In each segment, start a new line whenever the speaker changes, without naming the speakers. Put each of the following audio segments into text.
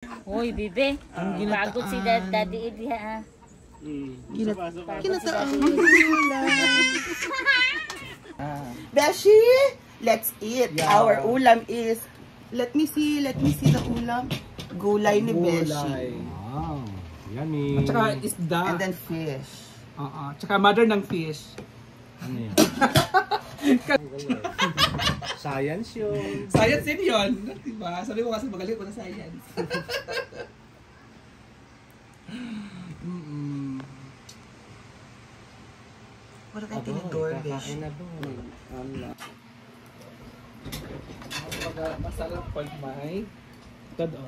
Hoy, bibe. Pagod si Daddy Edi ha.
Kinataang Beshi, let's eat. Yeah. Our ulam is, let me see the ulam. Gulay ni Beshi.
Wow, yummy.
At saka isda.
And then fish.
Tsaka mother ng fish.
Ano yan? Science yun.
Science din yun. Diba? Sabi ko kasi magaling ko na science.
Wala tayong tinidor, Beshi.
Masarap pag may todo.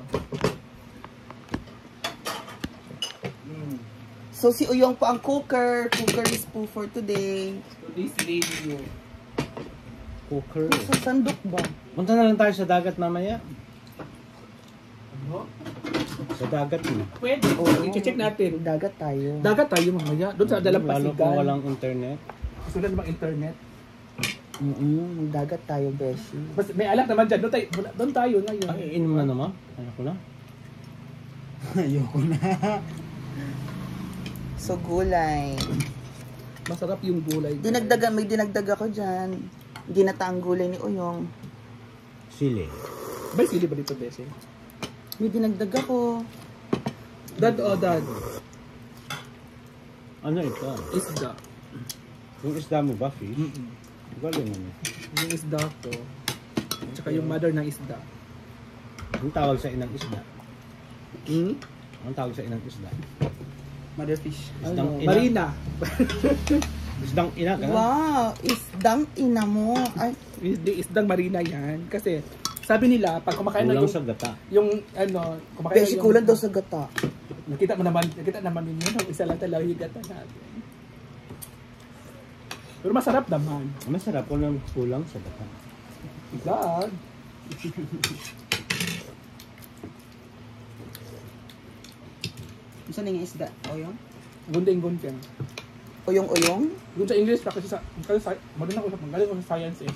So si Uyong po ang cooker. Cooker is po for today.
Today's video.
Cooker.
Sa sandok ba?
Punta na lang tayo sa dagat mamaya.
Ano?
Sa dagat yun.
Pwede. I-check natin.
Dagat tayo.
Dagat tayo mamaya. Doon sa
Lalo
Dalampasigan.
kung walang internet.
Gusto na namang internet.
Dagat tayo, Beshi.
Mas may alak naman dyan. Doon tayo ngayon.
Ay, inom na naman. Ayoko na. Ayoko na.
So gulay.
Masarap yung gulay.
May dinagdag ako dyan. Ginataang gulay ni Uyong.
Sili.
May sili ba dito, Bese?
May dinagdag ako.
Dad o dad?
Ano ito?
Isda.
Yung isda mo ba, fish? Galing ano.
Yung isda ko. Tsaka yung mother ng isda.
Ang tawag sa inang isda. Ang tawag sa inang isda.
Mother fish.
Isdang ina.
Marina.
Isdang ina ka?
Wow! Isdang ina mo. Ay,
Isdang marina yan. Kasi sabi nila, pag kumakain na
Kulang
yung...
sa gata.
Yung ano, kumakain
Beshi, kulang daw sa gata.
Nakita naman yun. Isa lang talaga yung gata natin. Pero masarap naman.
Masarap kung lang kulang sa gata.
Dad.
Saan yung isda? Uyong?
Gunding-gunding.
Uyong-uyong?
Doon sa English, kasi magaling ako sa science eh.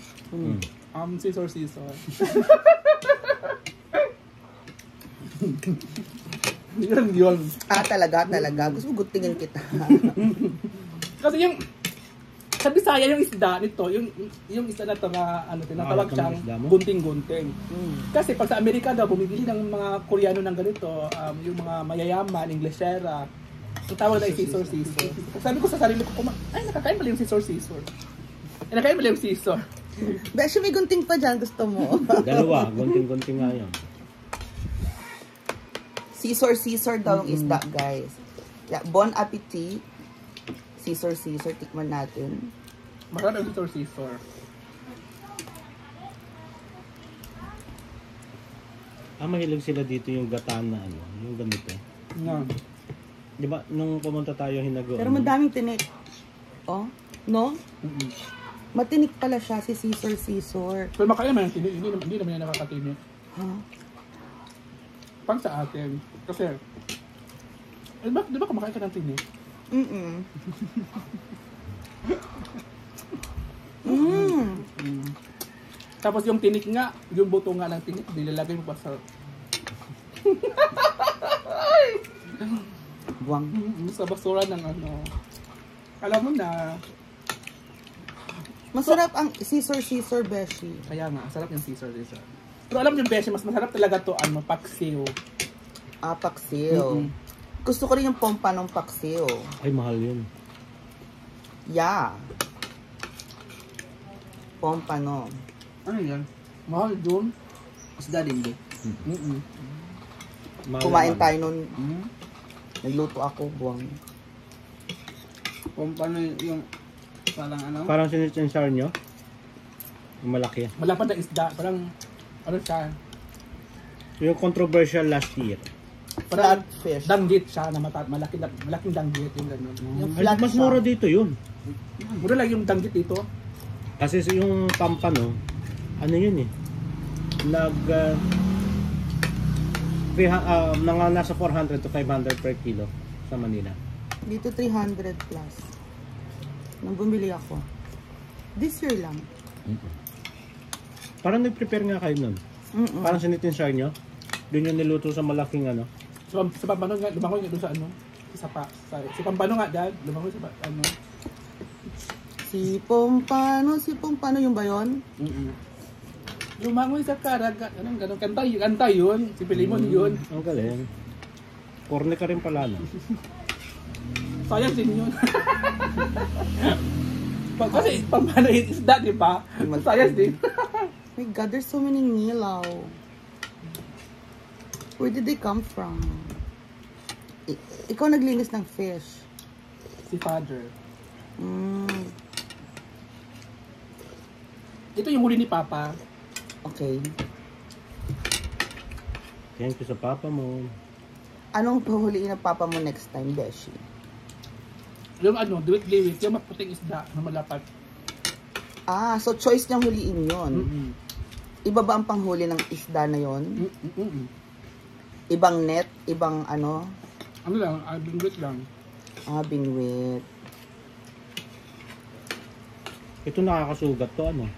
Scissor. Yun.
Talaga. Gusto mo gutingin kita.
Kasi yung sa Bisaya yung isda nito, yung isda na ito na tinatawag siyang gunting-gunting. Kasi pag sa Amerika daw bumibili ng mga Koreano ng ganito, yung mga mayayaman, Inglesera, ang tawag na scissor. Sabi ko sa sarili ko, nakakain pala yung scissor. Nakakain pala yung scissor.
Beshi, may gunting pa dyan. Gusto mo?
Dalawa, gunting-gunting nga yun.
Scissor daw yung isda, guys. Yeah, bon appetit. Scissor. Tikman natin.
Masarap yung scissor.
Mahilig sila dito yung gataan na ano, yung ganito.
No.
Di ba, nung pumunta tayo hinago.
Pero madaming tinik. Oh? No? Matinik pala siya, si scissor.
Pero makaya naman yung tinik, hindi naman yan nakakatinik. Pang sa atin. Kasi, di ba kumakain ka ng tinik? Tapos yung tinik nga, yung buto nga ng tinik, nilalagay mo pa sa...
Buwang.
Sa basura ng ano. Alam mo na.
Masarap ang scissor, Beshi.
Kaya nga, sarap yung scissor. Pero alam yung beshi, mas masarap talaga to paksiw.
Paksiw. Gusto ko rin yung pompanong paksiw.
Ay, mahal yun.
Yeah. Pompano.
Ano yan? Mahal doon.
Isda din ba?
Mahal
Kumain
naman.
tayo nun. Nagluto ako, buwang.
Pompano yung parang ano?
Parang sinisinsar nyo? Yung malaki.
Malapad na isda. Parang ano siya?
Yung controversial last year.
Parang
Flatfish.
danggit siya na malaking danggit yung gano'n.
Yung
Ay,
flat
mas
siya.
mura dito yun.
Mura lang yung danggit dito.
Kasi yung pampano, ano yun eh. Nasa 400 to 500 per kilo sa Manila.
Dito 300 plus. Nung bumili ako. This year lang.
Parang nag-prepare nga kayo nun. Parang sinitinsar nyo. Doon yung niluto sa malaking ano.
Sa Pampano nga, lumangoy nga doon sa ano. Si Pampano nga dad, lumangoy sa ano.
Si Pompano yung ba yun?
Lumangoy sa Karagat, anong ganun, kanta yun, si Pilimon yun.
Ang galing. Korne ka rin pala, no?
Sayang din yun. Kasi Pampano isda, di ba? Sayang din.
My God, there's so many nilaw. Where did they come from? Ikaw naglinis ng fish.
Si Father. Ito yung huli ni Papa.
Okay.
Thank you sa papa mo.
Anong pahuliin ng papa mo next time, Beshi?
Yung ano, liwit, yung maputing isda na malapat.
Ah, so choice niyang huliin yon. Iba ba ang panghuli ng isda na yon? Ibang net? Ibang ano?
Ano lang, bingwit lang.
Ah, bingwit.
Ito nakakasugat to, ano?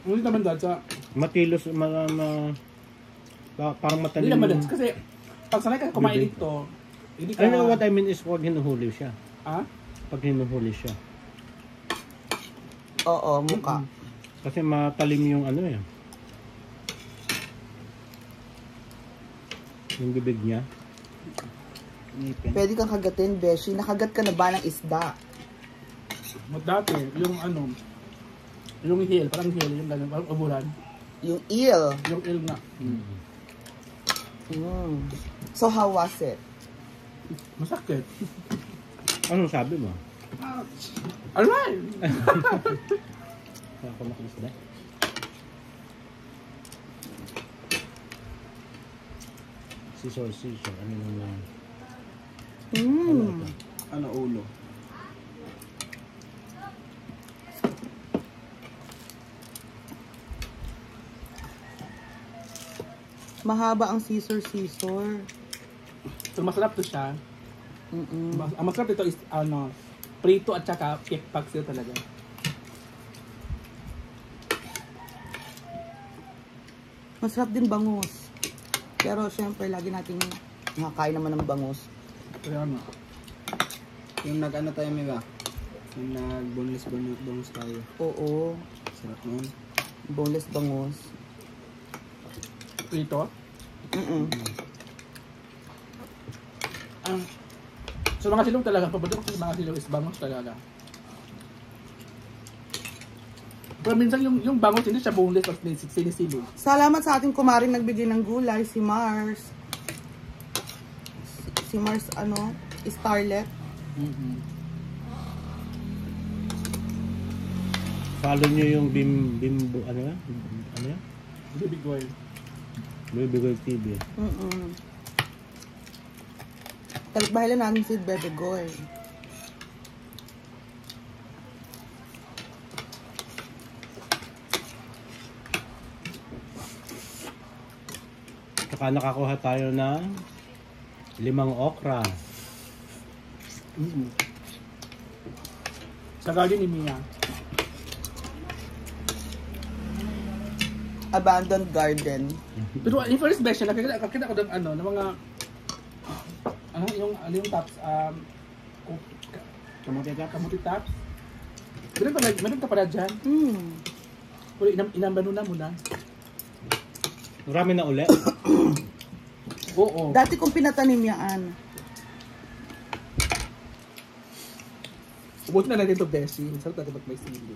Hindi naman dad sa...
Matilos, parang
Hindi
matalim.
naman dad, kasi pag sanay ka kumain dito, hindi ka...
Ano, what I mean is pag hinuhuli siya.
Ha?
Pag hinuhuli siya.
Oo, mukha.
Kasi matalim yung ano eh. Yung bibig niya.
Pwede kang kagatin, Beshi. Nakagat ka na ba ng isda?
Dati, yung ano, yung heel, parang heel, yung gano'n, parang uburan.
Yung eel.
Yung eel nga.
So how was it?
Masakit.
Anong sabi mo?
Alright!
Ako makisda. Scissor. Ano naman?
Ano ulo?
Mahaba ang scissor.
So masarap to siya. Ang masarap dito is ano, prito at saka cake paxil talaga.
Masarap din bangus. Pero syempre, lagi natin nakakain naman ng bangus.
Kaya ano.
Yung nag-ano tayo, Miga? Yung nag-boneless tayo.
Oo.
Sarap nun.
Boneless bangus.
Prito. So mga silong talaga, paborito ko sa mga silong is bangus talaga. Pero minsan yung bangus hindi siya boneless at sinisilong.
Salamat sa ating kumaring nagbigay ng gulay, si Mars. Si Mars, ano, Starlet.
Follow nyo yung bimbo, ano yan? Ano yan?
Baby Goy.
Baby Girl TV.
Talagbahay lang natin si Bebe Goy.
Saka nakakuha tayo ng 5 okra.
Sa garden ni Mia.
Abandoned garden.
Pero yung first best siya, nakakita ko ng ano, ng mga yung tops, kamuti tops. Meron ka pala dyan. Pero inambano na muna.
Marami na ulit.
Oo.
Dati kong pinatanim yan.
Ubusin na natin ito, Beshi. Masarap natin pag may sili.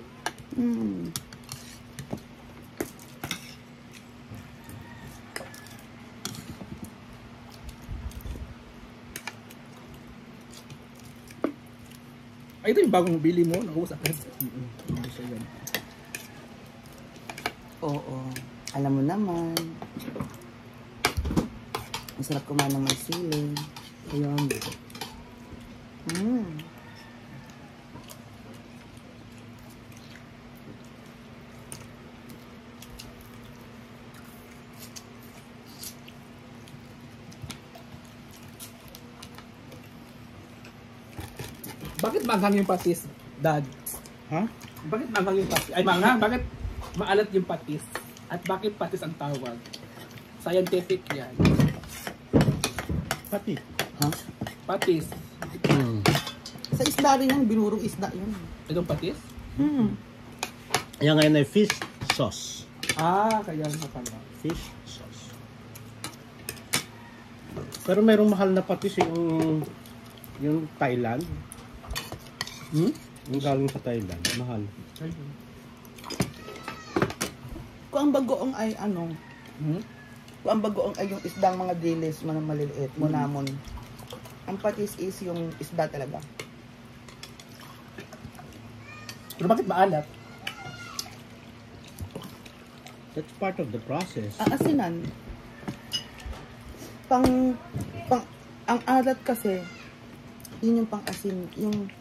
Ay, ito yung bagong bili mo. Nakuha sa akin.
Oo. Alam mo naman. Masarap kumain ng may sili.
Ayan. Bakit manghang yung patis, Dad?
Ha?
Bakit manghang yung patis? Ay, manghang? Bakit maalat yung patis? At bakit patis ang tawag? Scientific yan.
Pati.
Ha?
Patis.
Sa isda rin yan, binurong isda yun.
Itong patis?
Yan ngayon ay fish sauce.
Kaya na pala.
Fish sauce. Pero merong mahal na patis yung Thailand. Yung galing sa Thailand. Mahal.
Kung ang bagoong ay ano, kung ang bagoong ay yung isdang mga dilis, mga maliliit, monamon. Ang patis is yung isda talaga.
Pero bakit maalat?
That's part of the process.
Ang asinan, ang alat kasi, yun yung pang-asin, yung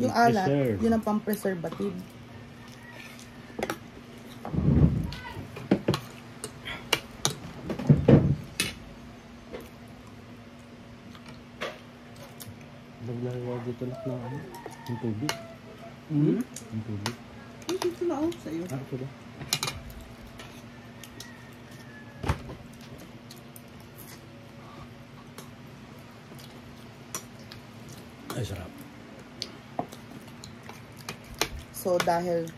alat,
Pang-preserve.
yun ang pang-preservative.
Naglalawa dito lang ng ano? Yung tubig. Yung tubig.
Ito na ako sa iyo.
Ito ba? Ay, sarap.
So dahil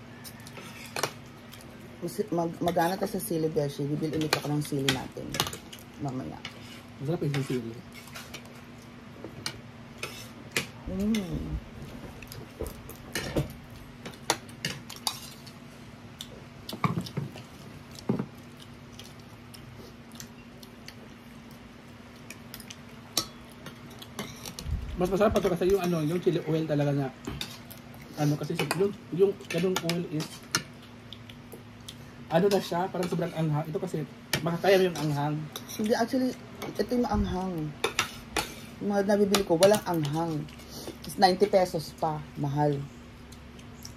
magana tayo sa sili beshi, bibili ulit ako ng sili natin mamaya.
Masarap yung sisili. Mas masarap pa to kasi yung ano, yung chili oil talaga na ano kasi yung ganung oil is ano na siya, parang sobrang anghang. Ito kasi makakaya mo yung anghang.
Hindi, actually, ito yung maanghang. Yung mga nabibili ko, walang anghang. It's 90 pesos pa, mahal.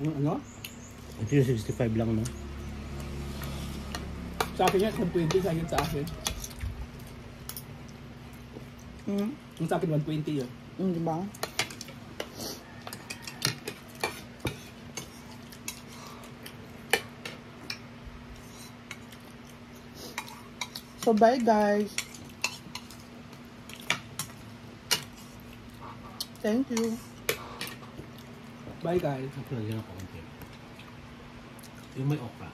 Ano?
Ito yung 65 lang, no?
Sa akin yan, 120 sa akin sa akin. Yung sa akin, 120 yun.
Di ba? So, bye guys. Thank you.
Bye guys.
Ito, lagyan ako konti. Yung may okra.